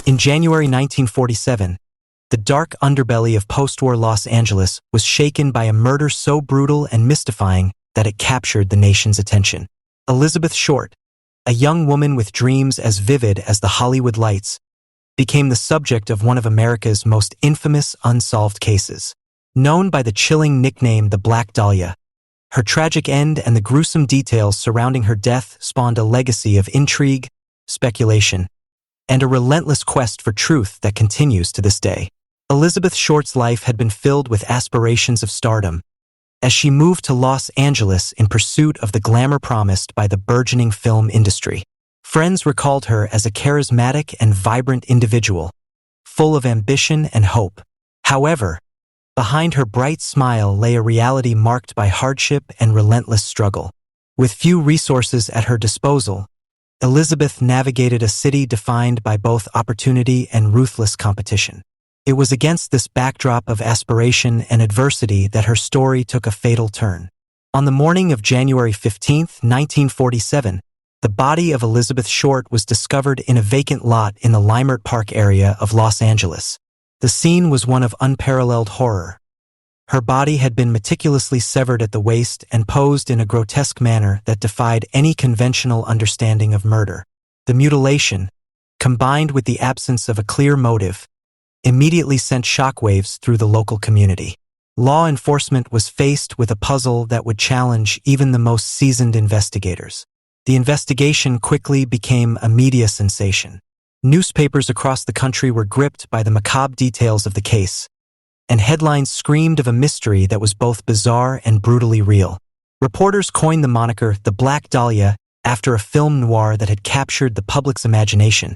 In January 1947, the dark underbelly of post-war Los Angeles was shaken by a murder so brutal and mystifying that it captured the nation's attention. Elizabeth Short, a young woman with dreams as vivid as the Hollywood lights, became the subject of one of America's most infamous unsolved cases. Known by the chilling nickname the Black Dahlia, her tragic end and the gruesome details surrounding her death spawned a legacy of intrigue, speculation, and a relentless quest for truth that continues to this day. Elizabeth Short's life had been filled with aspirations of stardom, as she moved to Los Angeles in pursuit of the glamour promised by the burgeoning film industry. Friends recalled her as a charismatic and vibrant individual, full of ambition and hope. However, behind her bright smile lay a reality marked by hardship and relentless struggle. With few resources at her disposal, Elizabeth navigated a city defined by both opportunity and ruthless competition. It was against this backdrop of aspiration and adversity that her story took a fatal turn. On the morning of January 15, 1947, the body of Elizabeth Short was discovered in a vacant lot in the Leimert Park area of Los Angeles. The scene was one of unparalleled horror. Her body had been meticulously severed at the waist and posed in a grotesque manner that defied any conventional understanding of murder. The mutilation, combined with the absence of a clear motive, immediately sent shockwaves through the local community. Law enforcement was faced with a puzzle that would challenge even the most seasoned investigators. The investigation quickly became a media sensation. Newspapers across the country were gripped by the macabre details of the case, and headlines screamed of a mystery that was both bizarre and brutally real. Reporters coined the moniker the Black Dahlia after a film noir that had captured the public's imagination,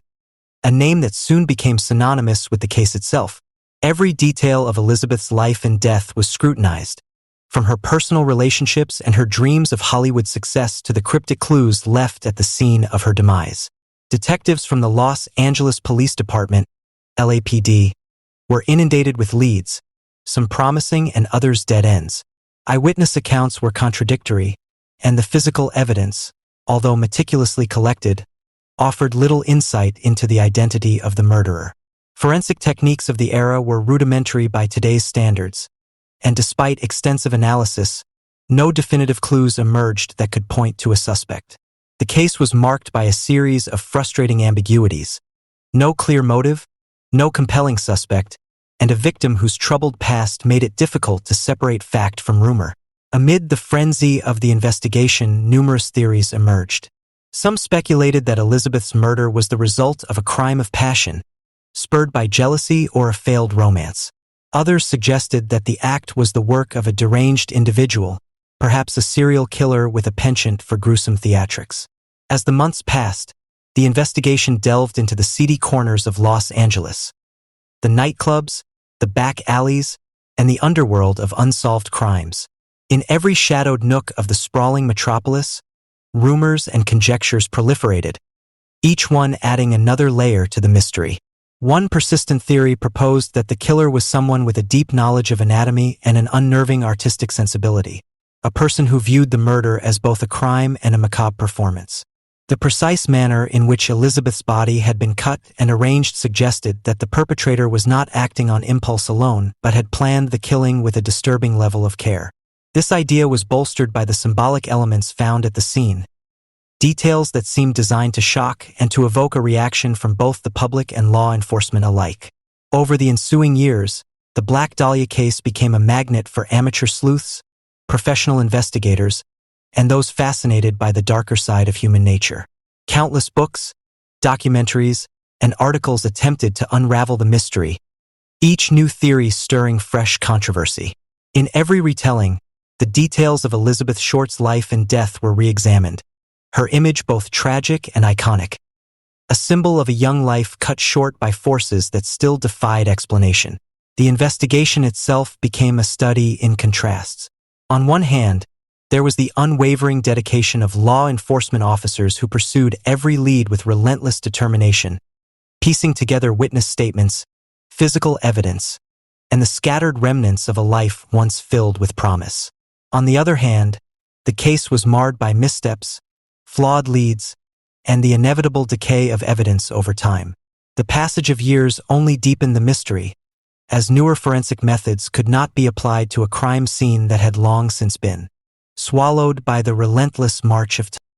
a name that soon became synonymous with the case itself. Every detail of Elizabeth's life and death was scrutinized, from her personal relationships and her dreams of Hollywood success to the cryptic clues left at the scene of her demise. Detectives from the Los Angeles Police Department, LAPD, were inundated with leads, some promising and others dead ends. Eyewitness accounts were contradictory, and the physical evidence, although meticulously collected, offered little insight into the identity of the murderer. Forensic techniques of the era were rudimentary by today's standards, and despite extensive analysis, no definitive clues emerged that could point to a suspect. The case was marked by a series of frustrating ambiguities: no clear motive, no compelling suspect, and a victim whose troubled past made it difficult to separate fact from rumor. Amid the frenzy of the investigation, numerous theories emerged. Some speculated that Elizabeth's murder was the result of a crime of passion, spurred by jealousy or a failed romance. Others suggested that the act was the work of a deranged individual, perhaps a serial killer with a penchant for gruesome theatrics. As the months passed, the investigation delved into the seedy corners of Los Angeles, the nightclubs, the back alleys, and the underworld of unsolved crimes. In every shadowed nook of the sprawling metropolis, rumors and conjectures proliferated, each one adding another layer to the mystery. One persistent theory proposed that the killer was someone with a deep knowledge of anatomy and an unnerving artistic sensibility, a person who viewed the murder as both a crime and a macabre performance. The precise manner in which Elizabeth's body had been cut and arranged suggested that the perpetrator was not acting on impulse alone, but had planned the killing with a disturbing level of care. This idea was bolstered by the symbolic elements found at the scene, details that seemed designed to shock and to evoke a reaction from both the public and law enforcement alike. Over the ensuing years, the Black Dahlia case became a magnet for amateur sleuths, professional investigators, and those fascinated by the darker side of human nature. Countless books, documentaries, and articles attempted to unravel the mystery, each new theory stirring fresh controversy. In every retelling, the details of Elizabeth Short's life and death were re-examined, her image both tragic and iconic, a symbol of a young life cut short by forces that still defied explanation. The investigation itself became a study in contrasts. On one hand, there was the unwavering dedication of law enforcement officers who pursued every lead with relentless determination, piecing together witness statements, physical evidence, and the scattered remnants of a life once filled with promise. On the other hand, the case was marred by missteps, flawed leads, and the inevitable decay of evidence over time. The passage of years only deepened the mystery, as newer forensic methods could not be applied to a crime scene that had long since been swallowed by the relentless march of time.